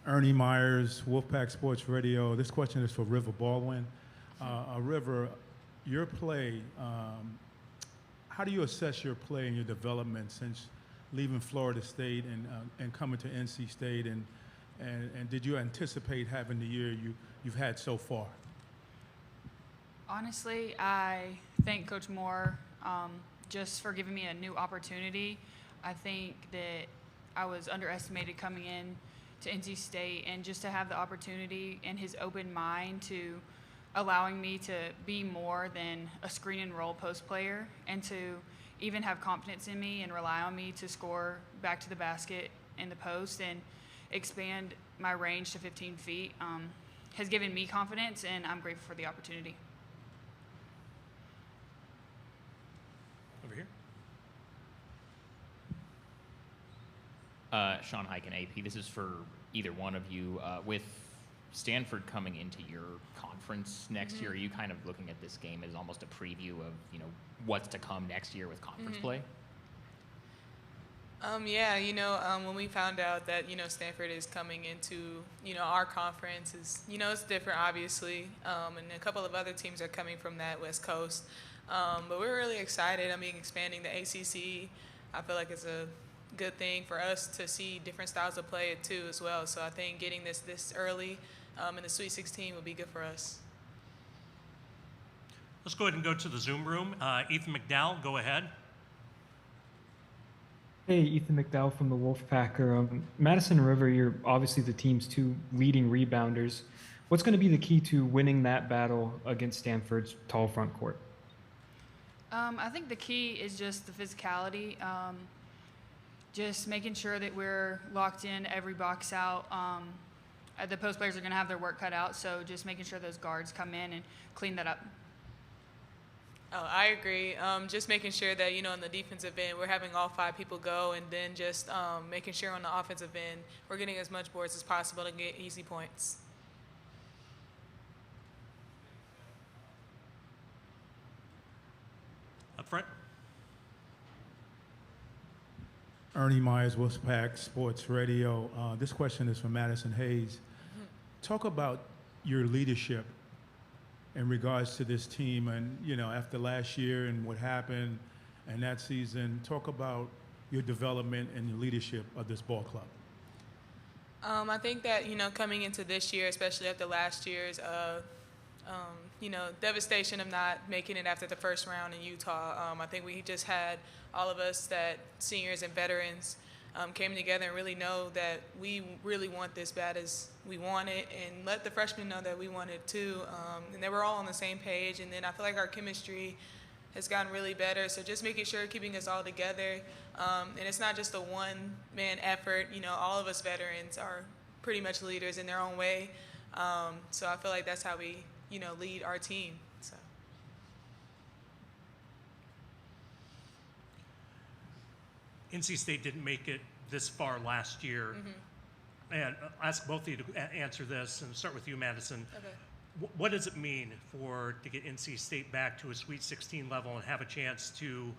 Ernie Myers, Wolfpack Sports Radio. This question is for River Baldwin. River, your play, how do you assess your play and your development since leaving Florida State and coming to NC State? And did you anticipate having the year you've had so far? Honestly, I thank Coach Moore just for giving me a new opportunity. I think that I was underestimated coming in to NC State, and just to have the opportunity and his open mind to allowing me to be more than a screen and roll post player, and to even have confidence in me and rely on me to score back to the basket in the post and expand my range to 15 feet has given me confidence, and I'm grateful for the opportunity. Over here. Sean Hyken, AP. This is for either one of you. With Stanford coming into your conference next year, are you kind of looking at this game as almost a preview of, what's to come next year with conference play? Yeah, when we found out that, Stanford is coming into, our conference is, it's different, obviously, and a couple of other teams are coming from that West Coast. But we're really excited. Expanding the ACC, I feel like it's a good thing for us to see different styles of play too as well. So I think getting this early in the Sweet 16 will be good for us. Let's go ahead and go to the Zoom room. Ethan McDowell, go ahead. Hey, Ethan McDowell from the Wolfpack. Madison and River, you're obviously the team's two leading rebounders. What's going to be the key to winning that battle against Stanford's tall front court? I think the key is just the physicality, just making sure that we're locked in every box out. The post players are going to have their work cut out, so just making sure those guards come in and clean that up. Oh, I agree. Just making sure that, on the defensive end, we're having all 5 people go, and then just making sure on the offensive end, we're getting as much boards as possible to get easy points. Up front. Ernie Myers, Wolfpack Sports Radio. This question is for Madison Hayes. Talk about your leadership in regards to this team and, after last year and what happened and that season. Talk about your development and your leadership of this ball club. I think that, coming into this year, especially after last year's, devastation of not making it after the first round in Utah. I think we just had all of us, that seniors and veterans, came together and really know that we really want this bad as we want it, and let the freshmen know that we want it too. And they were all on the same page. And then I feel like our chemistry has gotten really better. So just making sure, keeping us all together. And it's not just a one-man effort. All of us veterans are pretty much leaders in their own way. So I feel like that's how we, lead our team. So. NC State didn't make it this far last year. And I'll ask both of you to answer this, and start with you, Madison. Okay. What does it mean to get NC State back to a Sweet 16 level and have a chance to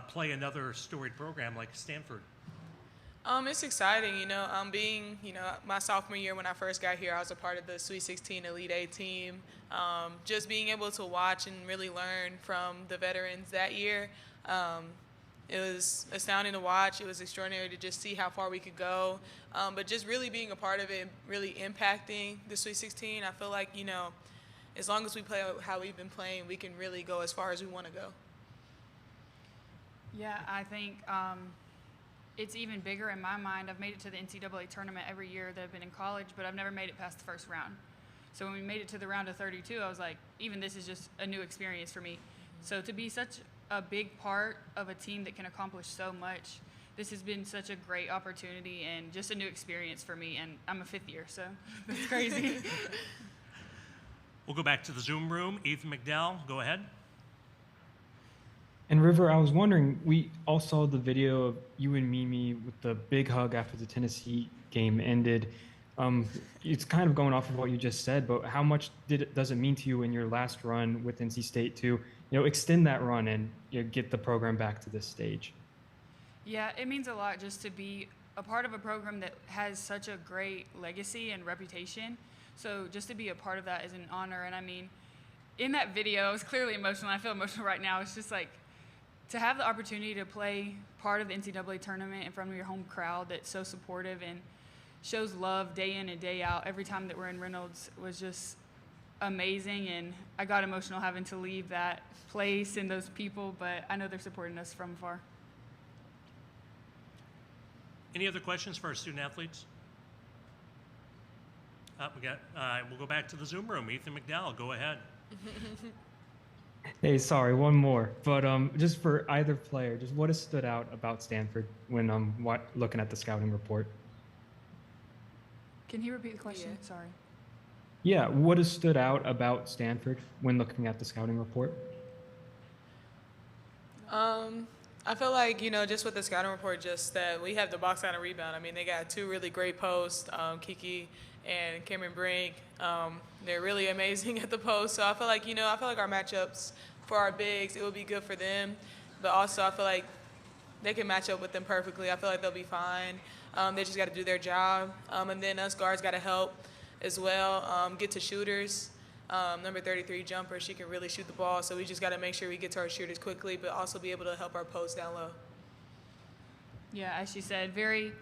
play another storied program like Stanford? It's exciting, being, my sophomore year when I first got here, I was a part of the Sweet 16 Elite 8 team. Just being able to watch and really learn from the veterans that year, it was astounding to watch. It was extraordinary to just see how far we could go. But just really being a part of it, really impacting the Sweet 16, I feel like, as long as we play how we've been playing, we can really go as far as we want to go. Yeah, I think it's even bigger in my mind. I've made it to the NCAA tournament every year that I've been in college, but I've never made it past the first round. So when we made it to the round of 32, I was like, even this is just a new experience for me. So to be such a big part of a team that can accomplish so much, this has been such a great opportunity and just a new experience for me. And I'm a 5th year, so that's crazy. We'll go back to the Zoom room. Ethan McDowell, go ahead. And River, I was wondering, we all saw the video of you and Mimi with the big hug after the Tennessee game ended. It's kind of going off of what you just said, but how much does it mean to you in your last run with NC State to extend that run and get the program back to this stage? Yeah, it means a lot just to be a part of a program that has such a great legacy and reputation. So just to be a part of that is an honor. And I mean, in that video, I was clearly emotional. I feel emotional right now. It's just like to have the opportunity to play part of the NCAA tournament in front of your home crowd that's so supportive and shows love day in and day out every time that we're in Reynolds was just amazing. And I got emotional having to leave that place and those people, but I know they're supporting us from afar. Any other questions for our student athletes? We'll go back to the Zoom room. Ethan McDowell, go ahead. Hey, sorry, one more. But just for either player, just what has stood out about Stanford when looking at the scouting report? Can he repeat the question? Yeah. Sorry. Yeah, what has stood out about Stanford when looking at the scouting report? I feel like, just with the scouting report, just that we have the box out and rebound. I mean, they got two really great posts, Kiki and Cameron Brink. They're really amazing at the post. So I feel like, our matchups for our bigs, it will be good for them. But also I feel like they can match up with them perfectly. I feel like they'll be fine. They just got to do their job. And then us guards got to help as well, get to shooters. Number 33 jumper, she can really shoot the ball. So we just got to make sure we get to our shooters quickly, but also be able to help our post down low. Yeah, as she said, very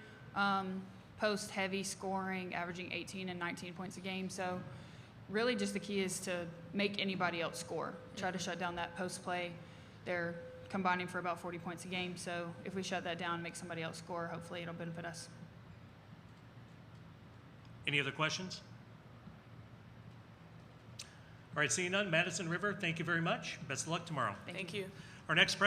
post-heavy scoring, averaging 18 and 19 points a game. So really just the key is to make anybody else score. Try to shut down that post play. They're combining for about 40 points a game. So if we shut that down, make somebody else score, hopefully it'll benefit us. Any other questions? All right, seeing none, Madison River, thank you very much. Best of luck tomorrow. Thank you. Our next